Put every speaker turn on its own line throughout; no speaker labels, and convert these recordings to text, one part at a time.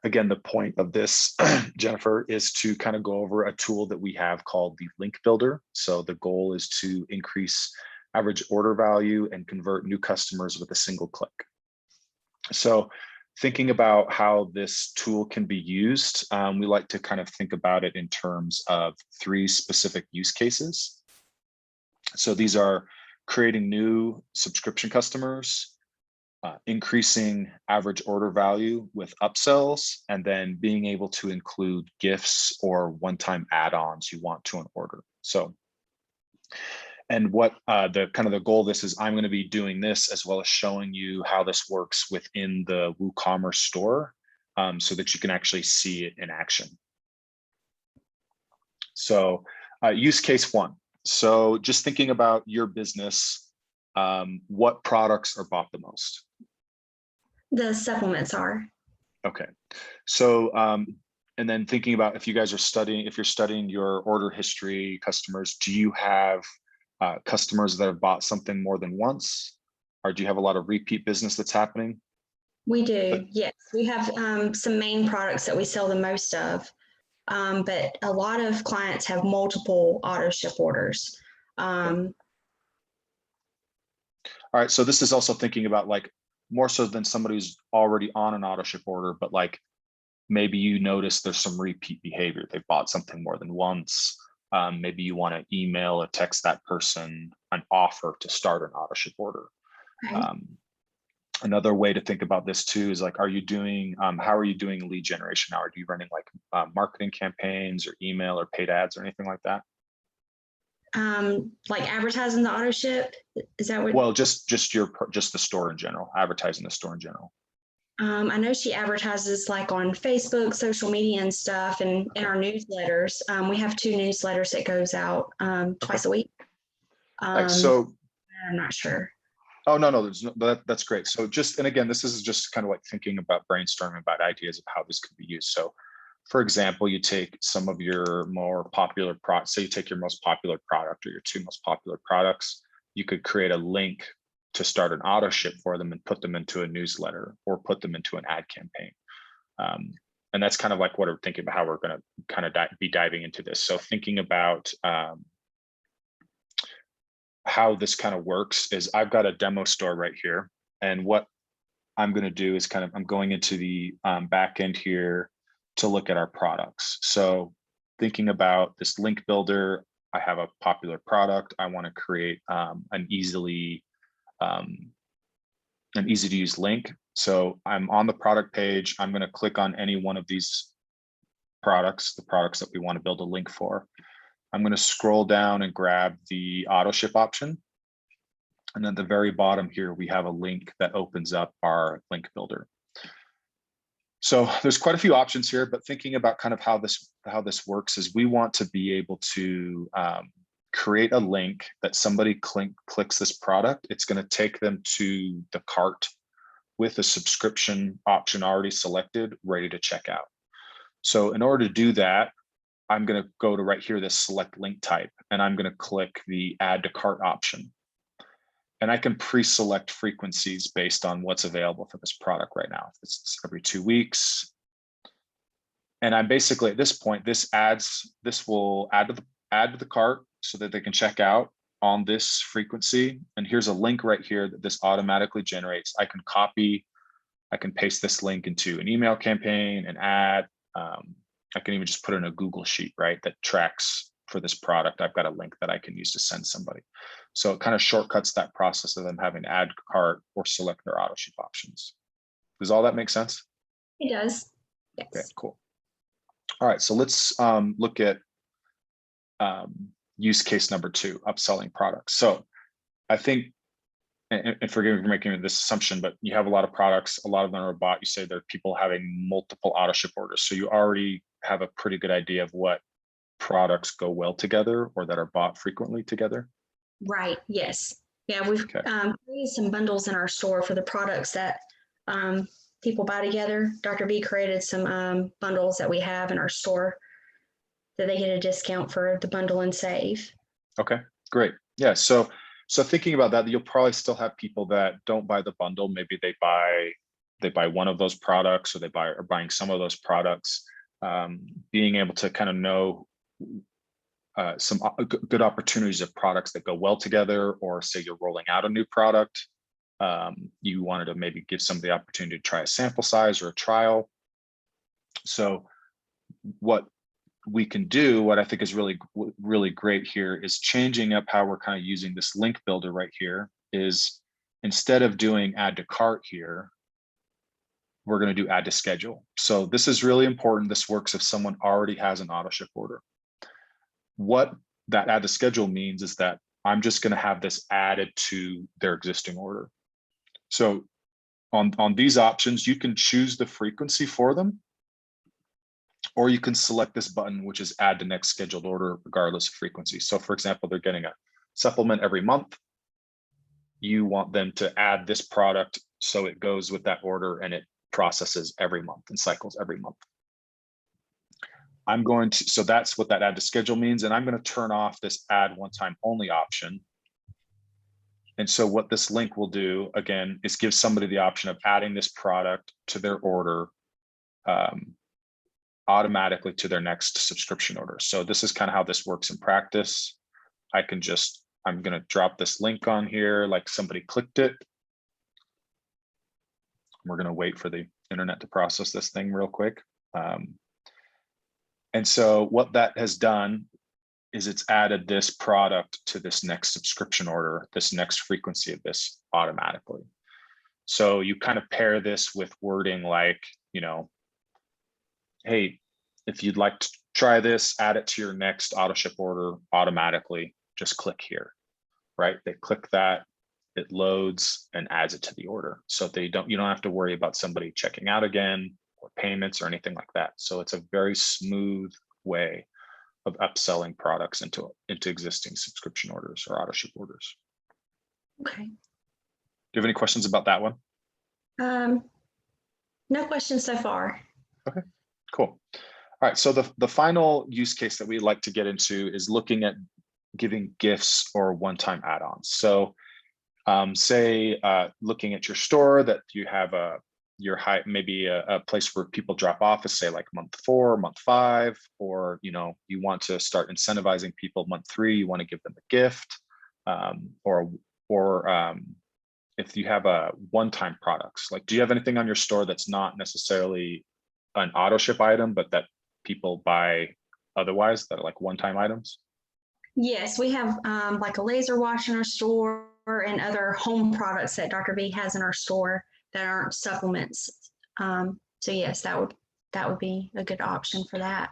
again, the point of this, Jennifer, is to kind of go over a tool that we have called the link builder. So the goal is to increase average order value and convert new customers with a single click. So thinking about how this tool can be used, we like to kind of think about it in terms of 3 specific use cases. So these are creating new subscription customers, increasing average order value with upsells, and then being able to include gifts or one-time add-ons you want to an order. So, and what the goal of this is, I'm going to be doing this as well as showing you how this works within the WooCommerce store, so that you can actually see it in action. So use case 1. So just thinking about your business, what products are bought the most?
The supplements are.
Okay. So, and then thinking about if you guys are studying, if you're studying your order history customers, do you have customers that have bought something more than once? Or do you have a lot of repeat business that's happening?
We do, yes. We have some main products that we sell the most of, but a lot of clients have multiple auto ship orders.
All right, so this is also thinking about like more so than somebody who's already on an auto ship order, but like maybe you notice there's some repeat behavior. They bought something more than once. Maybe you want to email or text that person an offer to start an auto ship order.
Okay.
Another way to think about this too is like, are you doing, how are you doing lead generation now? Are you running like marketing campaigns or email or paid ads or anything like that?
Like advertising the auto ship? Is that what?
Well, just the store in general, advertising the store in general.
I know she advertises like on Facebook, social media and stuff, and in our newsletters. We have 2 newsletters that goes out twice a week.
So
I'm not sure.
Oh, no, that's great. So just, and again, this is just kind of like thinking about brainstorming about ideas of how this could be used. So for example, you take some of your more popular products, say you take your most popular product or your 2 most popular products, you could create a link to start an auto ship for them and put them into a newsletter or put them into an ad campaign. And that's kind of like what we're thinking about how we're going to kind of be diving into this. So thinking about how this kind of works is I've got a demo store right here. And what I'm going to do is I'm going into the back end here to look at our products. So thinking about this link builder, I have a popular product. I want to create an easy to use link. So I'm on the product page. I'm going to click on any one of these products, the products that we want to build a link for. I'm going to scroll down and grab the auto ship option. And then at the very bottom here, we have a link that opens up our link builder. So there's quite a few options here, but thinking about kind of how this works is we want to be able to create a link that somebody clicks this product. It's going to take them to the cart with a subscription option already selected, ready to check out. So in order to do that, I'm going to go to right here, this select link type, and I'm going to click the add to cart option. And I can pre-select frequencies based on what's available for this product right now. It's every 2 weeks. And I'm basically at this point, this will add to the cart so that they can check out on this frequency. And here's a link right here that this automatically generates. I can paste this link into an email campaign, an ad. I can even just put in a Google sheet, right, that tracks for this product. I've got a link that I can use to send somebody. So it kind of shortcuts that process of them having to add cart or select their auto ship options. Does all that make sense?
It does. Yes.
Okay, cool. All right, so let's look at use case number 2, upselling products. So I think, and forgive me for making this assumption, but you have a lot of products, a lot of them are bought. You say there are people having multiple auto ship orders. So you already have a pretty good idea of what products go well together or that are bought frequently together.
Right, yes. Yeah, we've created some bundles in our store for the products that people buy together. Dr. B created some bundles that we have in our store that they get a discount for the bundle and save.
Okay, great. Yeah, so thinking about that, you'll probably still have people that don't buy the bundle. Maybe they buy they buy one of those products, or they are buying some of those products. Being able to kind of know some good opportunities of products that go well together, or say you're rolling out a new product. You wanted to maybe give somebody the opportunity to try a sample size or a trial. So what we can do, what I think is really great here, is changing up how we're kind of using this link builder right here. Is instead of doing add to cart here, we're going to do add to schedule. So this is really important. This works if someone already has an Autoship order. What that add to schedule means is that I'm just going to have this added to their existing order. So on these options, you can choose the frequency for them, or you can select this button, which is add to next scheduled order, regardless of frequency. So for example, they're getting a supplement every month. You want them to add this product so it goes with that order and it processes every month and cycles every month. I'm going to, so that's what that add to schedule means. And I'm going to turn off this add one time only option. And so what this link will do, again, is give somebody the option of adding this product to their order automatically to their next subscription order. So this is kind of how this works in practice. I'm going to drop this link on here, like somebody clicked it. We're going to wait for the internet to process this thing real quick. And so what that has done is it's added this product to this next subscription order, this next frequency of this automatically. So you kind of pair this with wording like, you know, hey, if you'd like to try this, add it to your next Autoship order automatically, just click here, right? They click that, it loads and adds it to the order. So you don't have to worry about somebody checking out again or payments or anything like that. So it's a very smooth way of upselling products into existing subscription orders or Autoship orders.
Okay.
Do you have any questions about that one?
No questions so far.
Okay, cool. All right, so the final use case that we'd like to get into is looking at giving gifts or one-time add-ons. So say looking at your store that you have maybe a place where people drop off is say like month 4, month 5, or you want to start incentivizing people month 3, you want to give them a gift, or if you have a one-time products, like do you have anything on your store that's not necessarily an Autoship item, but that people buy otherwise that are like one-time items?
Yes, we have like a laser wash in our store and other home products that Dr. B has in our store that aren't supplements. So yes, that would be a good option for that.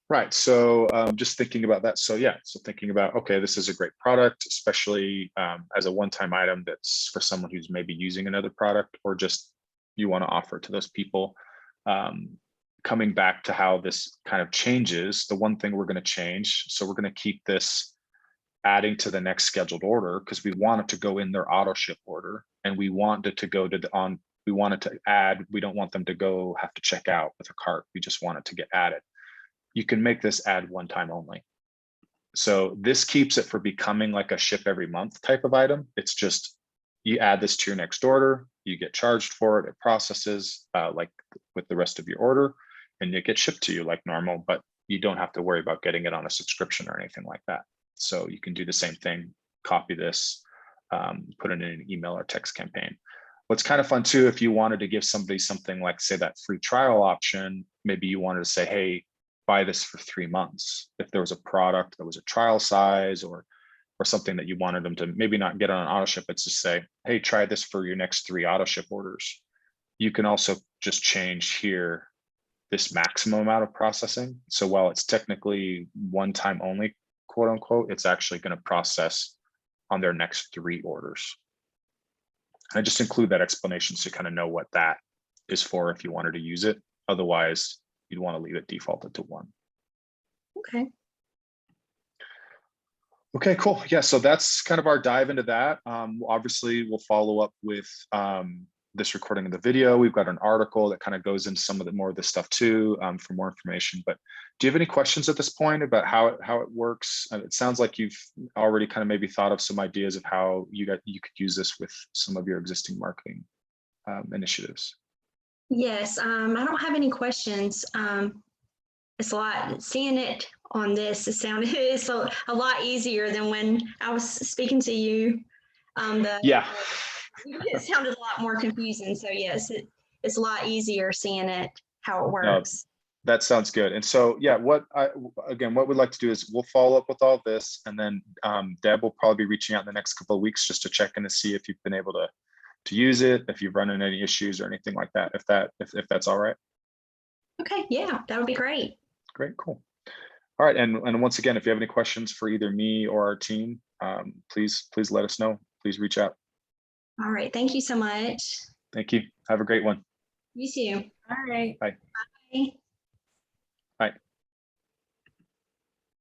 Right. So just thinking about that. So yeah, so thinking about, okay, this is a great product, especially as a one-time item that's for someone who's maybe using another product, or just you want to offer to those people. Coming back to how this kind of changes, the one thing we're going to change, so we're going to keep this adding to the next scheduled order because we want it to go in their Autoship order, and we want it to go to we want it to add. We don't want them to go have to check out with a cart. We just want it to get added. You can make this add one time only. So this keeps it from becoming like a ship every month type of item. It's just you add this to your next order, you get charged for it, it processes like with the rest of your order, and it gets shipped to you like normal, but you don't have to worry about getting it on a subscription or anything like that. So you can do the same thing, copy this, put it in an email or text campaign. What's kind of fun too, if you wanted to give somebody something like, say, that free trial option, maybe you wanted to say, hey, buy this for 3 months. If there was a product that was a trial size or something that you wanted them to maybe not get on an Autoship, it's just say, hey, try this for your next 3 Autoship orders. You can also just change here this maximum amount of processing. So while it's technically one time only, quote unquote, it's actually going to process on their next 3 orders. I just include that explanation so you kind of know what that is for if you wanted to use it. Otherwise, you'd want to leave it defaulted to 1.
Okay.
Okay, cool. Yeah, so that's kind of our dive into that. Obviously, we'll follow up with this recording of the video. We've got an article that kind of goes into some of the more of this stuff too for more information. But do you have any questions at this point about how it works? It sounds like you've already kind of maybe thought of some ideas of how you could use this with some of your existing marketing initiatives.
Yes, I don't have any questions. It's a lot, seeing it on this, it's a lot easier than when I was speaking to you.
Yeah.
It sounded a lot more confusing. So yes, it's a lot easier seeing it, how it
No,
works.
that sounds good. And so, yeah, what we'd like to do is we'll follow up with all this, and then Deb will probably be reaching out in the next couple of weeks just to check in to see if you've been able to use it, if you've run into any issues or anything like that, if that's all right.
Okay, yeah, that would be great.
Great, cool. All right, and once again, if you have any questions for either me or our team, please let us know. Please reach out.
All right, thank you so much.
Thank you. Have a great one.
You too.
All right.
Bye.
Bye.